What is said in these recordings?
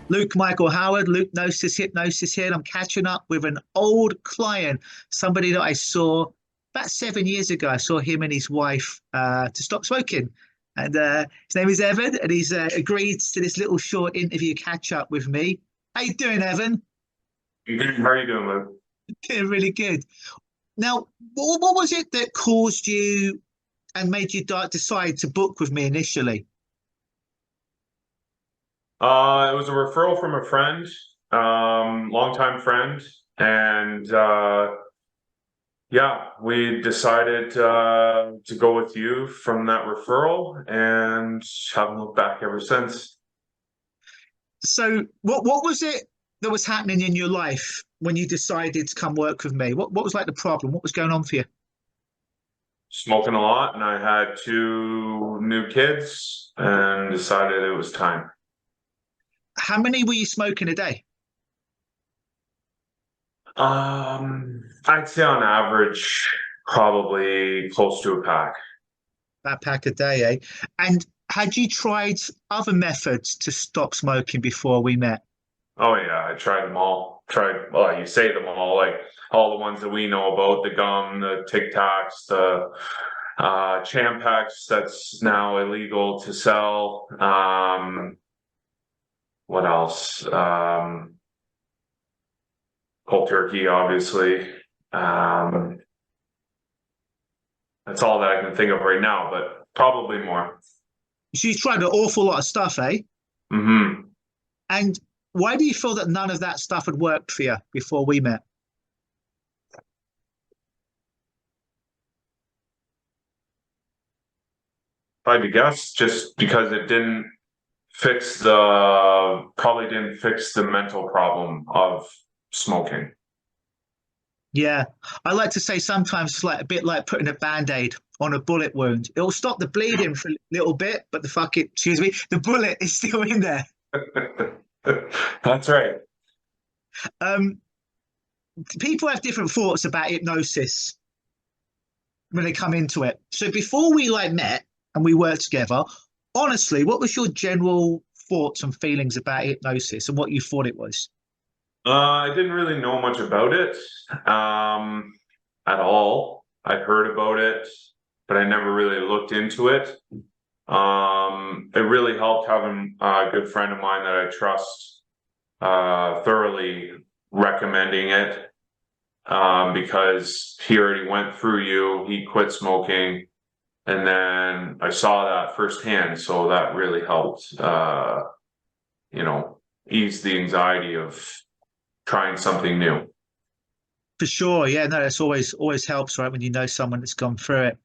Luke Michael Howard, Luke Gnosis Hypnosis here. And I'm catching up with an old client, somebody that I saw about 7 years ago. I saw him and his wife to stop smoking. And his name is Evan, and he's agreed to this little short interview catch up with me. How you doing, Evan? Good. How are you doing, Luke? Doing really good. Now, what was it that caused you and made you decide to book with me initially? It was a referral from a friend, longtime friend, and yeah, we decided to go with you from that referral, and haven't looked back ever since. So, what was it that was happening in your life when you decided to come work with me? What was like the problem? What was going on for you? Smoking a lot, and I had two new kids, and decided it was time. How many were you smoking a day? I'd say on average, probably close to a pack. That pack a day, eh? And had you tried other methods to stop smoking before we met? Oh yeah, I tried them all. Well, you say them all, like all the ones that we know about, the gum, the Tic Tacs, the Champax that's now illegal to sell. What else? Cold turkey, obviously. Um, that's all that I can think of right now, but probably more. So you tried an awful lot of stuff, eh? Hmm. And why do you feel that none of that stuff had worked for you before we met? I'd guess just because it didn't probably didn't fix the mental problem of smoking. Yeah, I like to say sometimes it's like a bit like putting a band-aid on a bullet wound. It'll stop the bleeding for a little bit, but excuse me, the bullet is still in there. That's right. Um, People have different thoughts about hypnosis when they come into it. So before we like met and we worked together, honestly, what was your general thoughts and feelings about hypnosis and what you thought it was? I didn't really know much about it at all. I heard about it, but I never really looked into it. It really helped having a good friend of mine that I trust thoroughly recommending it because he already went through you. He quit smoking, and then I saw that firsthand. So that really helped, you know, ease the anxiety of trying something new. For sure, yeah, no, that's always helps, right? When you know someone that's gone through it.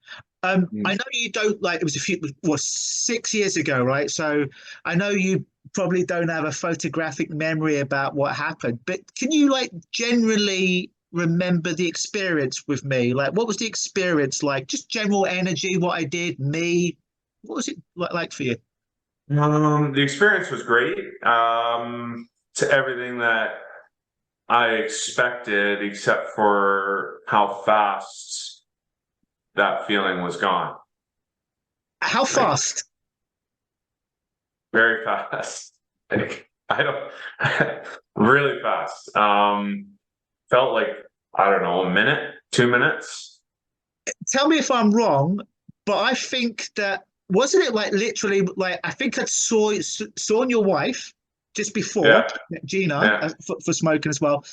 I know you don't like it was a few, well, 6 years ago, right? So I know you probably don't have a photographic memory about what happened, but can you like generally remember the experience with me? Like, what was the experience like? Just general energy, what I did, me. What was it like for you? The experience was great. To everything that I expected, except for how fast that feeling was gone. How Like fast? very fast. Like I don't really fast. Felt like I don't know, a minute, 2 minutes. Tell me if I'm wrong, but I think that wasn't it like literally like I think I saw your wife just before Yeah, Gina yeah, for smoking as well,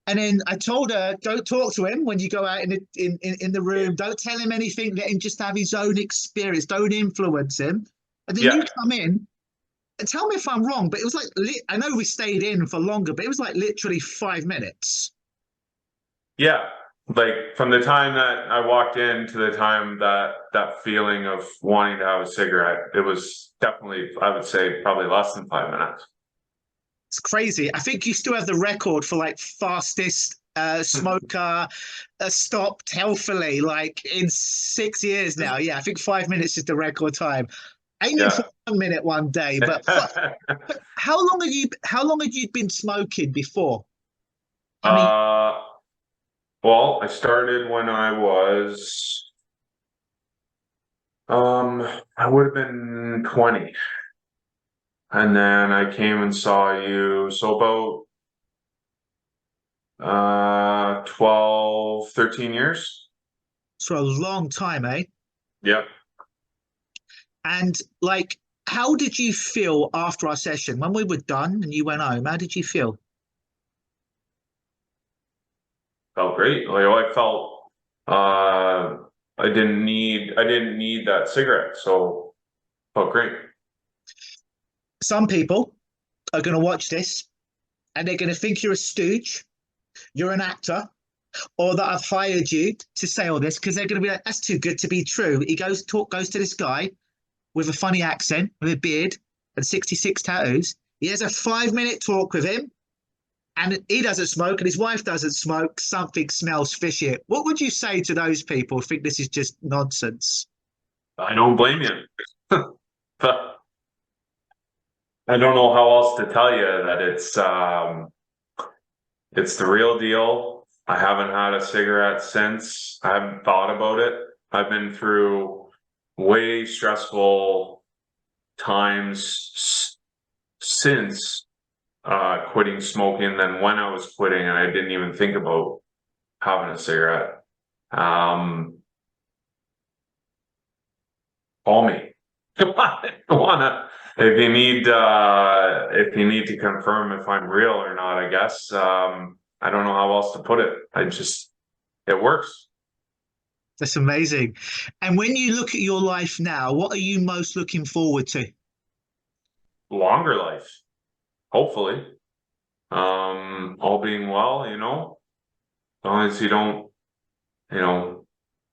and then I told her don't talk to him when you go out in the room. Don't tell him anything. Let him just have his own experience. Don't influence him. And then you yeah, come in and tell me if I'm wrong, but it was like I know we stayed in for longer, but it was like literally 5 minutes. yeah. Like from the time that I walked in to the time that that feeling of wanting to have a cigarette, it was definitely, I would say, probably less than 5 minutes. It's crazy. I think you still have the record for like fastest smoker stopped healthily, like in 6 years now. Yeah, I think 5 minutes is the record time. Aiming for Yeah. 1 minute one day, but how long had you been smoking before? How many? uh, well, I started when I was, I would have been 20. and then I came and saw you. So about 12, 13 years. For a long time, eh? Yep. And like, how did you feel after our session when we were done and you went home? How did you feel? Felt great. Like I felt I didn't need that cigarette, so felt great. Some people are going to watch this and they're going to think you're a stooge, you're an actor, or that I've hired you to say all this because they're going to be like, that's too good to be true. He goes to this guy with a funny accent, with a beard and 66 tattoos. He has a 5 minute talk with him, and he doesn't smoke, and his wife doesn't smoke. Something smells fishy. What would you say to those people who think this is just nonsense? I don't blame you. I don't know how else to tell you that it's the real deal. I haven't had a cigarette since. I haven't thought about it. I've been through way stressful times since quitting smoking than when I was quitting, and I didn't even think about having a cigarette. Um, Call me. Wanna if you need to confirm if I'm real or not, I guess. I don't know how else to put it. It works. That's amazing. And when you look at your life now, what are you most looking forward to? Longer life, hopefully. All being well, as long as you don't, you know,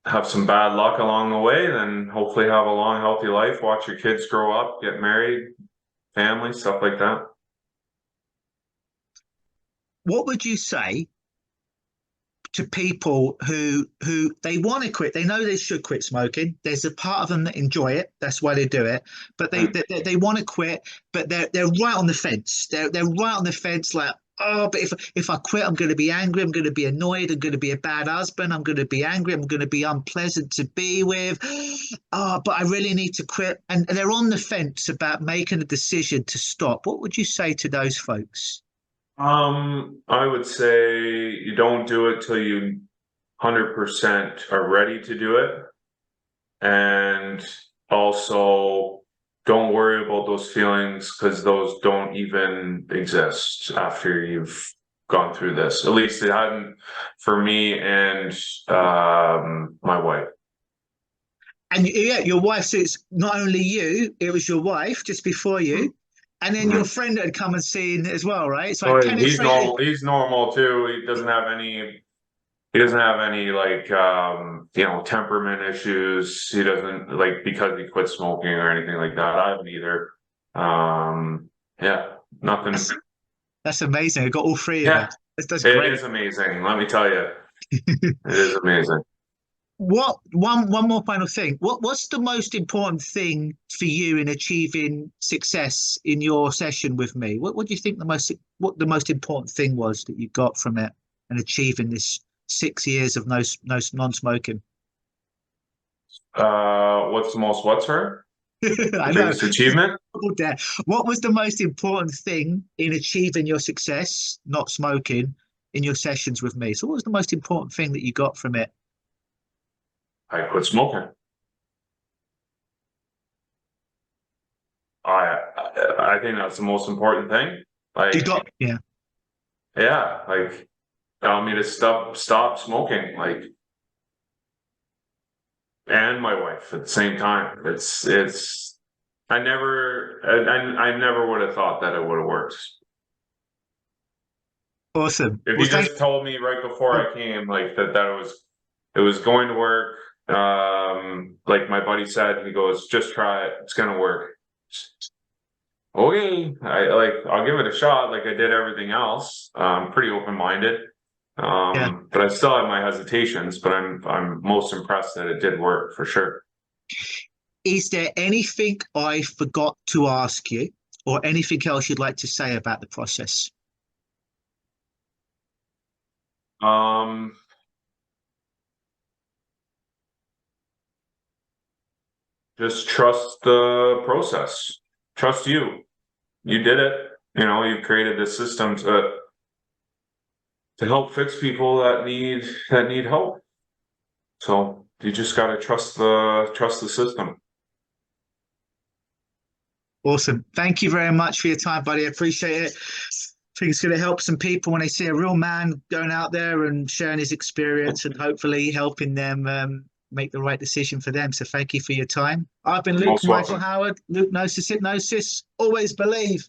have some bad luck along the way, then hopefully have a long, healthy life, watch your kids grow up, get married, family, stuff like that. What would you say to people who they want to quit? They know they should quit smoking. There's a part of them that enjoy it. That's why they do it. But Mm. they want to quit, but they're right on the fence. They're right on the fence, like, oh, but if I quit, I'm going to be angry. I'm going to be annoyed. I'm going to be a bad husband. I'm going to be angry. I'm going to be unpleasant to be with. Oh, but I really need to quit. And they're on the fence about making a decision to stop. What would you say to those folks? I would say you don't do it till you 100% are ready to do it. And also don't worry about those feelings because those don't even exist after you've gone through this. At least it hadn't for me and my wife. And yeah, your wife. So it's not only you; it was your wife just before you, and then your Mhm. friend had come and seen as well, right? So I Oh, he's penetrated. normal. He's normal too. He doesn't have any like temperament issues. He doesn't like because he quit smoking or anything like that. I haven't either. Yeah, nothing. That's, that's amazing. I got all three of Yeah, us. That's it great. is amazing. Let me tell you, it is amazing. What one more final thing? What's the most important thing for you in achieving success in your session with me? What do you think the most important thing was that you got from it and achieving this 6 years of no non-smoking? What's the most what's her? I The know. biggest achievement? There. What was the most important thing in achieving your success, not smoking, in your sessions with me? So, what was the most important thing that you got from it? I quit smoking. I think that's the most important thing. You Like, got, yeah, yeah, like tell me to stop smoking. Like, and my wife at the same time. It's I never would have thought that it would have worked. awesome. If Well, you thank just told me right before you. I came, like that it was going to work. Like my buddy said, he goes, just try it. It's gonna work. Okay, I'll give it a shot. Like I did everything else. Pretty open minded. Yeah. But I still have my hesitations. But I'm most impressed that it did work for sure. Is there anything I forgot to ask you, or anything else you'd like to say about the process? Um, just trust the process. Trust you. you did it. You know, you created this system to help fix people that need help. So you just got to trust the system. Awesome. Thank you very much for your time, buddy. I appreciate it. I think it's going to help some people when they see a real man going out there and sharing his experience and hopefully helping them make the right decision for them. So thank you for your time. I've been Luke Most Michael welcome. Howard, Luke Gnosis Hypnosis. Always believe.